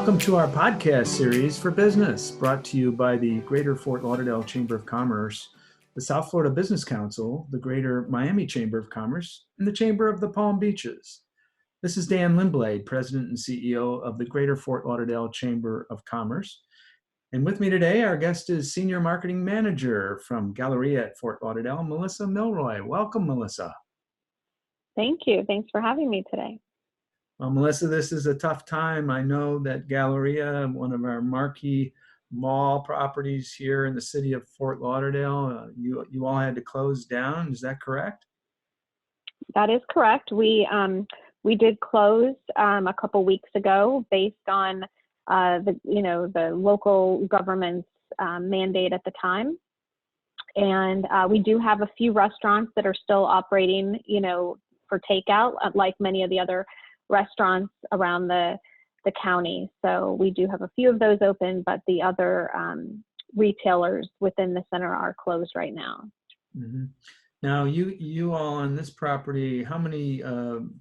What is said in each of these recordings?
Welcome to our podcast series for business, brought to you by the Greater Fort Lauderdale Chamber of Commerce, the South Florida Business Council, the Greater Miami Chamber of Commerce, and the Chamber of the Palm Beaches. This is Dan Lindblade, President and CEO of the Greater Fort Lauderdale Chamber of Commerce. And with me today, our guest is Senior Marketing Manager from Galleria at Fort Lauderdale, Melissa Milroy. Welcome, Melissa. Thank you. Thanks for having me today. Well, Melissa, this is a tough time. I know that Galleria, one of our marquee mall properties here in the city of Fort Lauderdale, you all had to close down. Is that correct? That is correct. We did close a couple weeks ago based on the local government's mandate at the time, and we do have a few restaurants that are still operating, for takeout, like many of the other restaurants around the county. So we do have a few of those open, but the other retailers within the center are closed right now. Mm-hmm. Now, you all on this property, how many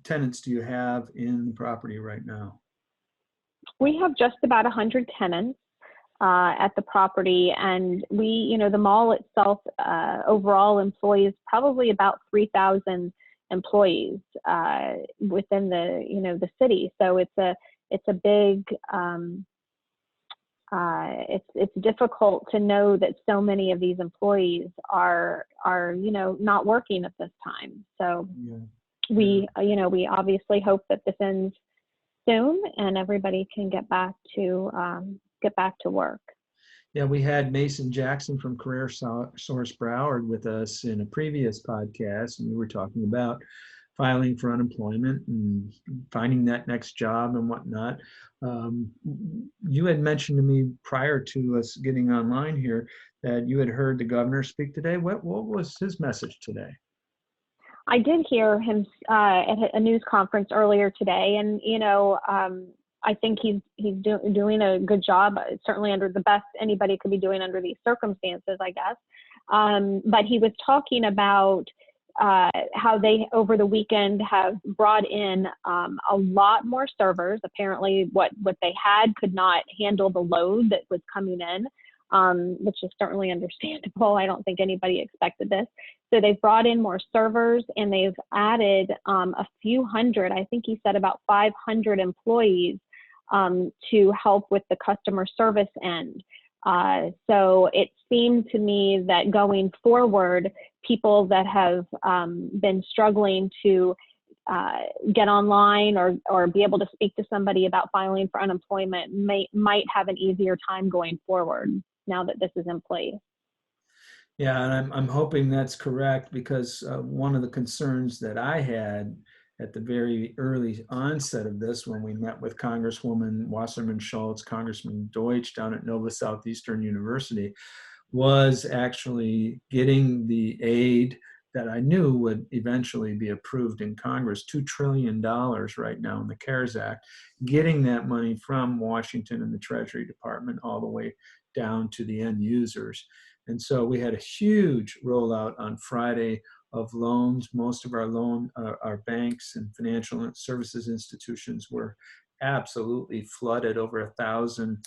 tenants do you have in the property right now? We have just about 100 tenants at the property, and the mall itself overall employs probably about 3,000 employees within the city. So it's a big it's difficult to know that so many of these employees are not working at this time. So we obviously hope that this ends soon and everybody can get back to work. Yeah, we had Mason Jackson from Career Source Broward with us in a previous podcast, and we were talking about filing for unemployment and finding that next job and whatnot. You had mentioned to me prior to us getting online here that you had heard the governor speak today. What was his message today? I did hear him at a news conference earlier today, and I think he's doing a good job, certainly under the best anybody could be doing under these circumstances, I guess. But he was talking about how they, over the weekend, have brought in a lot more servers. Apparently what they had could not handle the load that was coming in, which is certainly understandable. I don't think anybody expected this. So they've brought in more servers, and they've added a few hundred, I think he said about 500 employees to help with the customer service end. So it seemed to me that going forward, people that have been struggling to get online or be able to speak to somebody about filing for unemployment might have an easier time going forward now that this is in place. Yeah, and I'm hoping that's correct, because one of the concerns that I had at the very early onset of this, when we met with Congresswoman Wasserman Schultz, Congressman Deutsch down at Nova Southeastern University, was actually getting the aid that I knew would eventually be approved in Congress, $2 trillion right now in the CARES Act, getting that money from Washington and the Treasury Department all the way down to the end users. And so we had a huge rollout on Friday of loans. Most of our banks and financial services institutions were absolutely flooded, over 1,000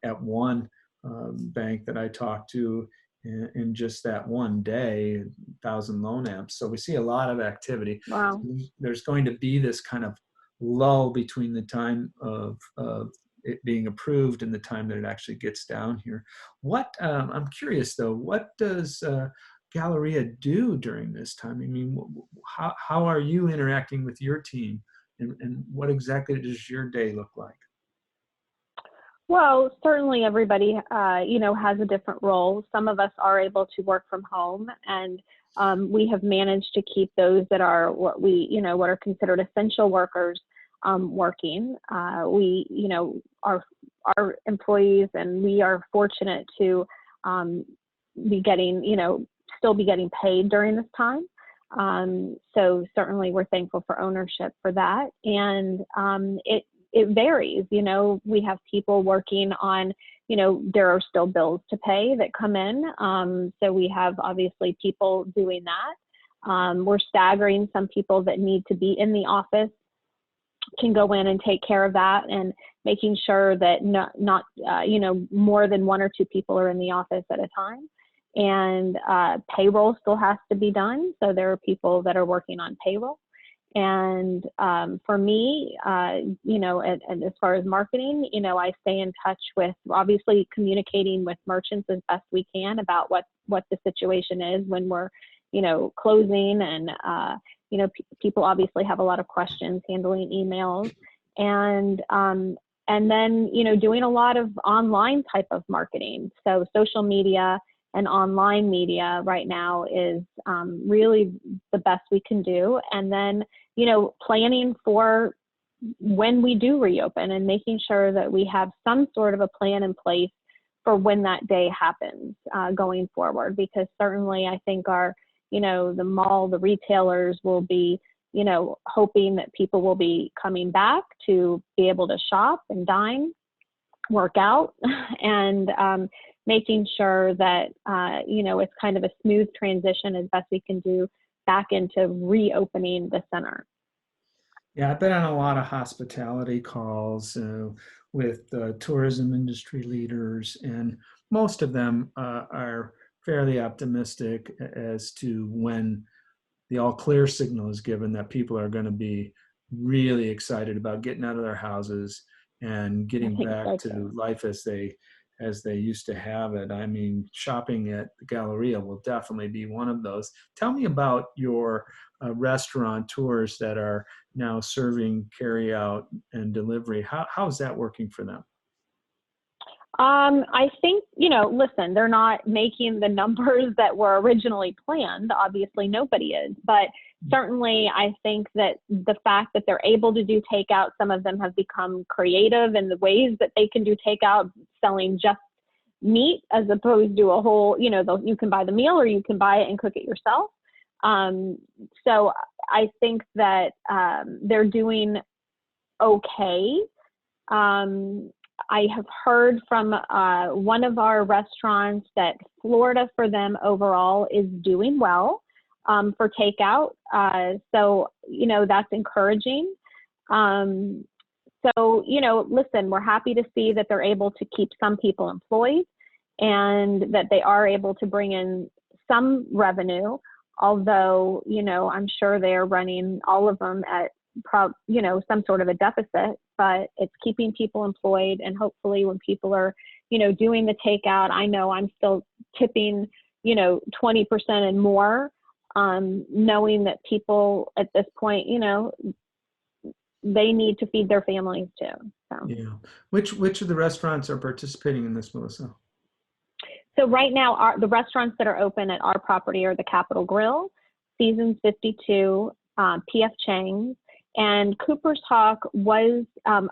at one bank that I talked to in just that one day, 1,000 loan apps. So we see a lot of activity. Wow. There's going to be this kind of lull between the time of it being approved and the time that it actually gets down here. I'm curious though, what does Galleria do during this time? I mean, how are you interacting with your team, and what exactly does your day look like? Well, certainly everybody, has a different role. Some of us are able to work from home, and we have managed to keep those that are what are considered essential workers working. Our employees, and we are fortunate to still be getting paid during this time. So certainly we're thankful for ownership for that. And it varies, we have people working on, there are still bills to pay that come in. So we have obviously people doing that. We're staggering some people that need to be in the office can go in and take care of that. And making sure that not you know, more than 1 or 2 people are in the office at a time. And payroll still has to be done. So there are people that are working on payroll. And for me, you know, and as far as marketing, you know, I stay in touch with, obviously communicating with merchants as best we can about what the situation is when we're, you know, closing. And, you know, people obviously have a lot of questions, handling emails. And then, you know, doing a lot of online type of marketing. So social media and online media right now is really the best we can do. And then, you know, planning for when we do reopen and making sure that we have some sort of a plan in place for when that day happens going forward. Because certainly I think our, you know, the mall, the retailers will be, you know, hoping that people will be coming back to be able to shop and dine, work out, and making sure that, you know, it's kind of a smooth transition as best we can do back into reopening the center. Yeah, I've been on a lot of hospitality calls with tourism industry leaders, and most of them are fairly optimistic as to when the all clear signal is given that people are going to be really excited about getting out of their houses and I getting think so back to too. life as they used to have it. I mean, shopping at the Galleria will definitely be one of those. Tell me about your restaurateurs that are now serving carry out and delivery. How's that working for them? I think, you know, listen, they're not making the numbers that were originally planned. Obviously, nobody is. But certainly, I think that the fact that they're able to do takeout, some of them have become creative in the ways that they can do takeout, selling just meat as opposed to a whole, you know, you can buy the meal or you can buy it and cook it yourself. So I think that they're doing okay. I have heard from one of our restaurants that Florida for them overall is doing well for takeout. So, you know, that's encouraging. So, you know, listen, we're happy to see that they're able to keep some people employed and that they are able to bring in some revenue, although, you know, I'm sure they're running all of them at, you know, some sort of a deficit, but it's keeping people employed. And hopefully when people are, you know, doing the takeout, I know I'm still tipping, you know, 20% and more, knowing that people at this point, you know, they need to feed their families too. So. Yeah. Which of the restaurants are participating in this, Melissa? So right now, the restaurants that are open at our property are the Capitol Grill, Seasons 52, PF Chang's, and Cooper's Hawk was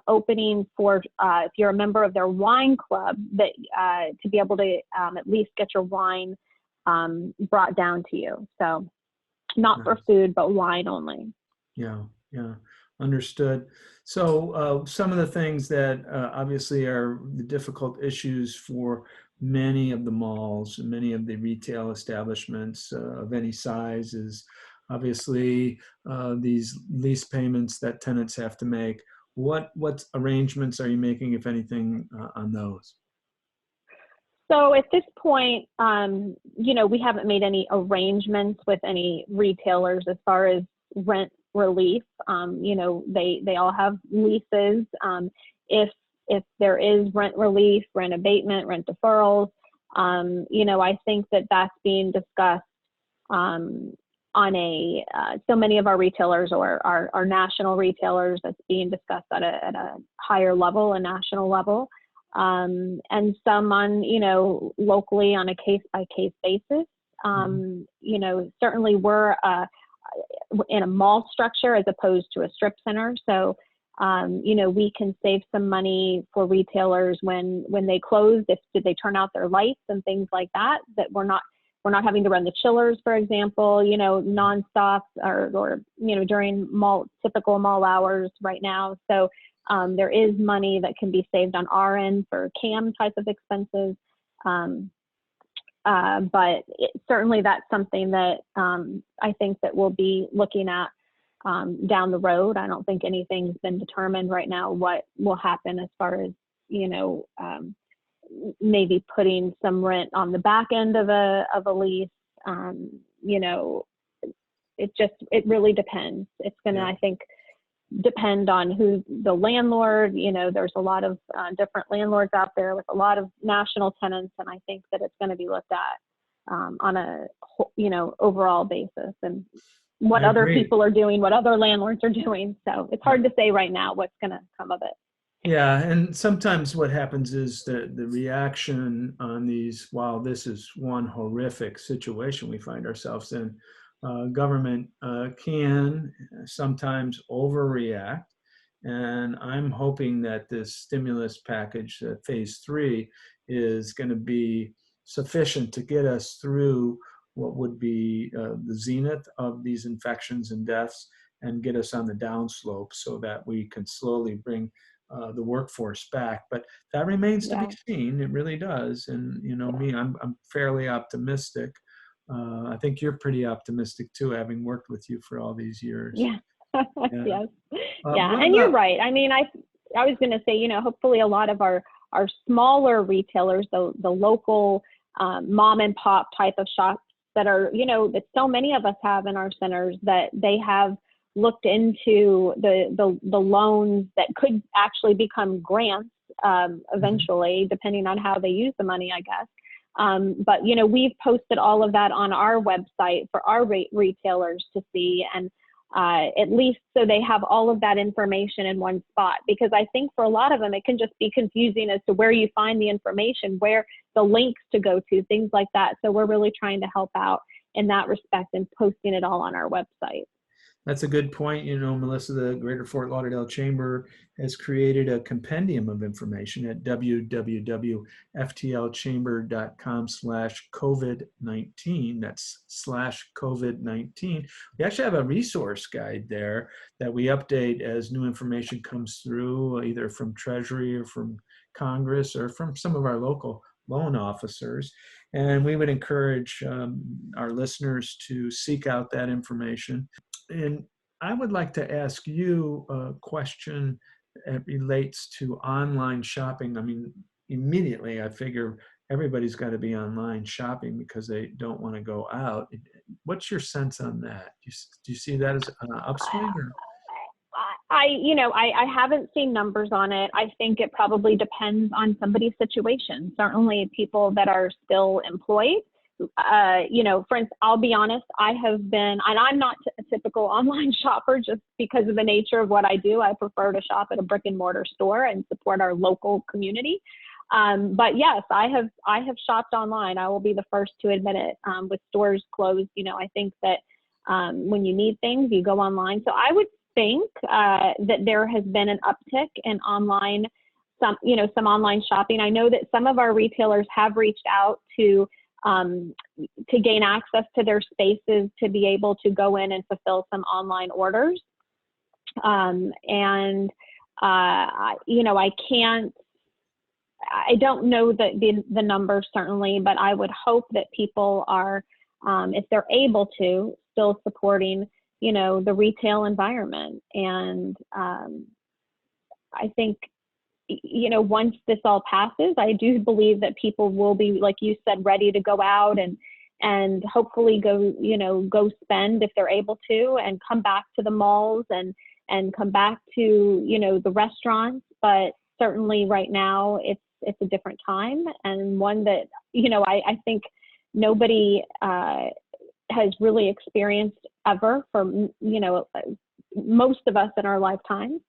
opening for, if you're a member of their wine club, that to be able to at least get your wine brought down to you. So not for Nice. food, but wine only. Yeah, yeah, understood. So some of the things that obviously are the difficult issues for many of the malls, many of the retail establishments of any size is obviously these lease payments that tenants have to make. What arrangements are you making, if anything, on those? So at this point, you know, we haven't made any arrangements with any retailers as far as rent relief. You know, they all have leases. If there is rent relief, rent abatement, rent deferrals, you know, I think that that's being discussed on so many of our retailers or our national retailers, that's being discussed at a higher level, a national level. And some on, you know, locally on a case by case basis. You know, certainly we're in a mall structure as opposed to a strip center. So, you know, we can save some money for retailers when they close, did they turn out their lights and things like that, that we're not having to run the chillers, for example, you know, nonstop or, you know, during typical mall hours right now. So, there is money that can be saved on our end for CAM type of expenses. But certainly that's something that I think that we'll be looking at down the road. I don't think anything's been determined right now what will happen as far as, maybe putting some rent on the back end of a lease. It really depends. It's going to, Yeah. I think, depend on who the landlord. There's a lot of different landlords out there with a lot of national tenants, and I think that it's going to be looked at on a overall basis, and what I other agree. people are doing, what other landlords are doing. So it's hard to say right now what's going to come of it. Yeah, and sometimes what happens is the reaction on these, while this is one horrific situation we find ourselves in, government can sometimes overreact. And I'm hoping that this stimulus package, phase 3, is going to be sufficient to get us through what would be the zenith of these infections and deaths, and get us on the downslope so that we can slowly bring the workforce back. But that remains to be Yeah. seen. It really does. And me, I'm fairly optimistic. I think you're pretty optimistic too, having worked with you for all these years. Yeah. Yeah. Yes. Yeah. What And you're about? right. I mean, I was going to say, hopefully a lot of our smaller retailers, the local mom and pop type of shops that are, that so many of us have in our centers, that they have looked into the loans that could actually become grants eventually, depending on how they use the money, I guess. But we've posted all of that on our website for our retailers to see, and at least so they have all of that information in one spot, because I think for a lot of them it can just be confusing as to where you find the information, where the links to go to, things like that. So we're really trying to help out in that respect and posting it all on our website. That's a good point. Melissa, the Greater Fort Lauderdale Chamber has created a compendium of information at www.ftlchamber.com/COVID-19. That's /COVID-19. We actually have a resource guide there that we update as new information comes through, either from Treasury or from Congress or from some of our local loan officers. And we would encourage our listeners to seek out that information. And I would like to ask you a question that relates to online shopping. I mean, immediately I figure everybody's got to be online shopping because they don't want to go out. What's your sense on that? Do you see that as an upswing? Or? I haven't seen numbers on it. I think it probably depends on somebody's situation. Certainly people that are still employed, for instance, I'll be honest, I have been, and I'm not a typical online shopper just because of the nature of what I do. I prefer to shop at a brick and mortar store and support our local community. But yes, I have shopped online. I will be the first to admit it. With stores closed, I think that when you need things, you go online. So I would think that there has been an uptick in online, some online shopping. I know that some of our retailers have reached out to gain access to their spaces to be able to go in and fulfill some online orders. I don't know the numbers certainly, but I would hope that people are, if they're able to, still supporting, the retail environment. And I think, once this all passes, I do believe that people will be, like you said, ready to go out and hopefully go spend if they're able to, and come back to the malls and come back to, the restaurants. But certainly right now it's a different time, and one that, I think nobody has really experienced ever for, most of us in our lifetimes.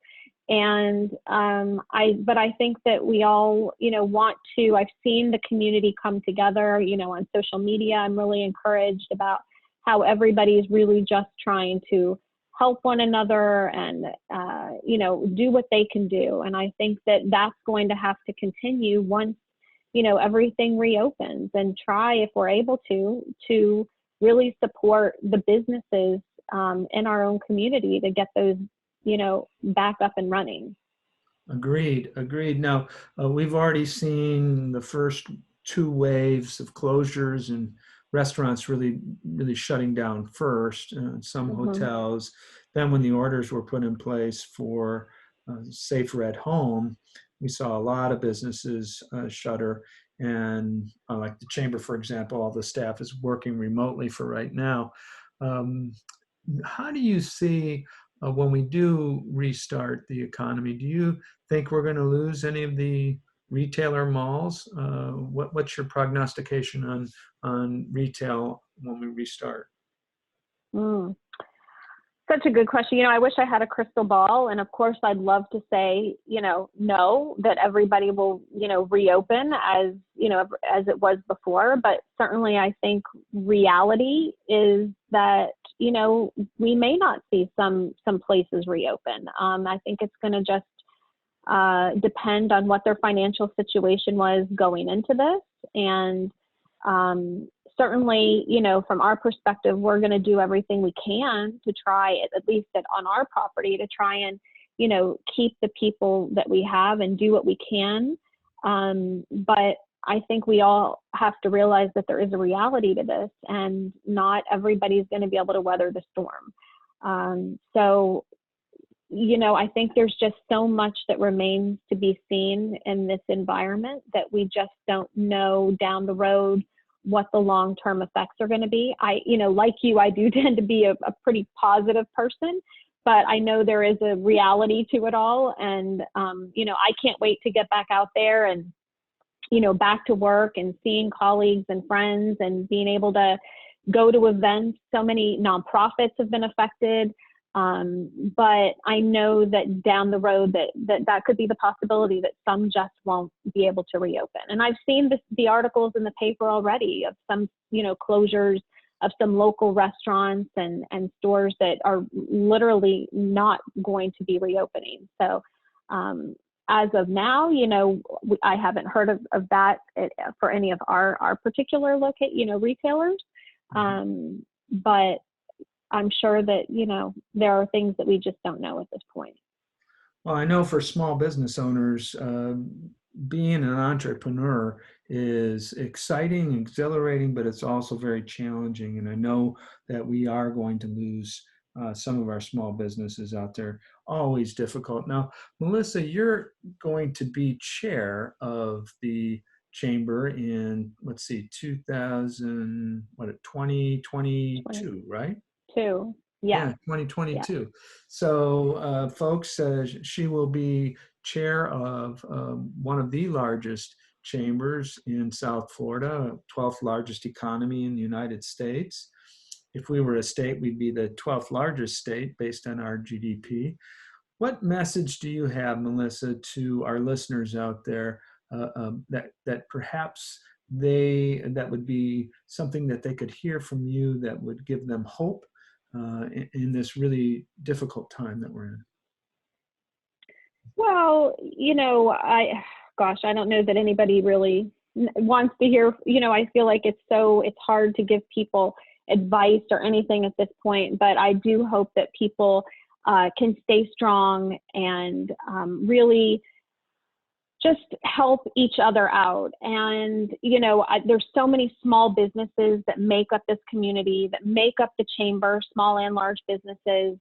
And but I think that we all, want to, I've seen the community come together, on social media. I'm really encouraged about how everybody's really just trying to help one another and, do what they can do. And I think that that's going to have to continue once, everything reopens, and try, if we're able to really support the businesses in our own community to get those back up and running. Agreed. Now, we've already seen the first 2 waves of closures in restaurants really shutting down first, some Hmm. hotels. Then when the orders were put in place for safer at home, we saw a lot of businesses shutter. And like the chamber, for example, all the staff is working remotely for right now. Um, how do you see when we do restart the economy? Do you think we're going to lose any of the retailer malls? What's your prognostication on retail when we restart? Mm. Such a good question. I wish I had a crystal ball. And of course, I'd love to say, no, that everybody will, reopen as it was before. But certainly, I think reality is that, we may not see some places reopen. I think it's going to just depend on what their financial situation was going into this. And certainly, from our perspective, we're going to do everything we can to try, at least on our property, to try and, keep the people that we have and do what we can. But I think we all have to realize that there is a reality to this, and not everybody's going to be able to weather the storm. So, I think there's just so much that remains to be seen in this environment that we just don't know down the road what the long-term effects are going to be. Like you, I do tend to be a pretty positive person, but I know there is a reality to it all. And, I can't wait to get back out there and, back to work and seeing colleagues and friends and being able to go to events. So many nonprofits have been affected. But I know that down the road that could be the possibility that some just won't be able to reopen. And I've seen the articles in the paper already of some, closures of some local restaurants and stores that are literally not going to be reopening. So, as of now, I haven't heard of that for any of our particular retailers. But I'm sure that, there are things that we just don't know at this point. Well, I know for small business owners, being an entrepreneur is exciting, exhilarating, but it's also very challenging. And I know that we are going to lose some of our small businesses out there. Always difficult. Now, Melissa, you're going to be chair of the chamber in, let's see, 2022, right? 2022. Yeah. Yeah, Yeah. 2022. So, folks, she will be chair of one of the largest chambers in South Florida, 12th largest economy in the United States. If we were a state, we'd be the 12th largest state based on our GDP. What message do you have, Melissa, to our listeners out there that perhaps that would be something that they could hear from you that would give them hope in this really difficult time that we're in? Well, I don't know that anybody really wants to hear, I feel like it's hard to give people advice or anything at this point, but I do hope that people can stay strong and really just help each other out. And, there's so many small businesses that make up this community, that make up the chamber, small and large businesses.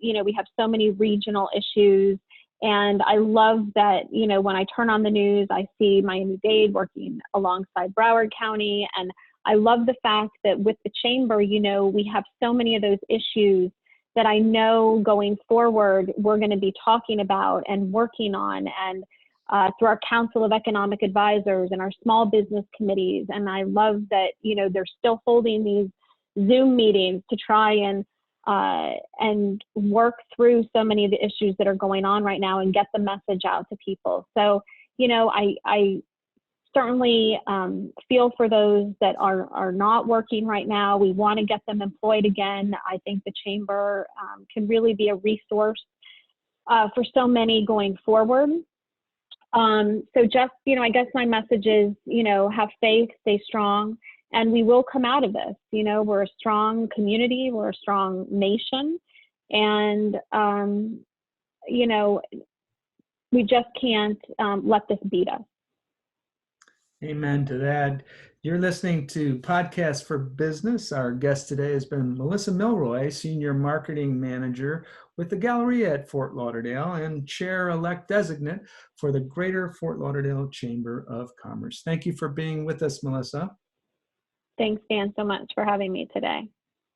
We have so many regional issues. And I love that, when I turn on the news, I see Miami-Dade working alongside Broward County. And I love the fact that with the chamber, we have so many of those issues that I know going forward, we're going to be talking about and working on, and through our Council of Economic Advisors and our small business committees. And I love that, they're still holding these Zoom meetings to try and work through so many of the issues that are going on right now and get the message out to people. So, I certainly feel for those that are not working right now. We want to get them employed again. I think the chamber can really be a resource for so many going forward. So just, I guess my message is, have faith, stay strong, and we will come out of this. We're a strong community, we're a strong nation, and, we just can't let this beat us. Amen to that. You're listening to Podcast for Business. Our guest today has been Melissa Milroy, Senior Marketing Manager with the Galleria at Fort Lauderdale and Chair-elect Designate for the Greater Fort Lauderdale Chamber of Commerce. Thank you for being with us, Melissa. Thanks, Dan, so much for having me today.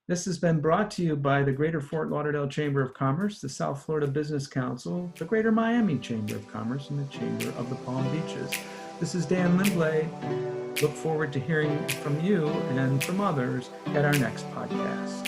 This has been brought to you by the Greater Fort Lauderdale Chamber of Commerce, the South Florida Business Council, the Greater Miami Chamber of Commerce, and the Chamber of the Palm Beaches. This is Dan Lindblade. Look forward to hearing from you and from others at our next podcast.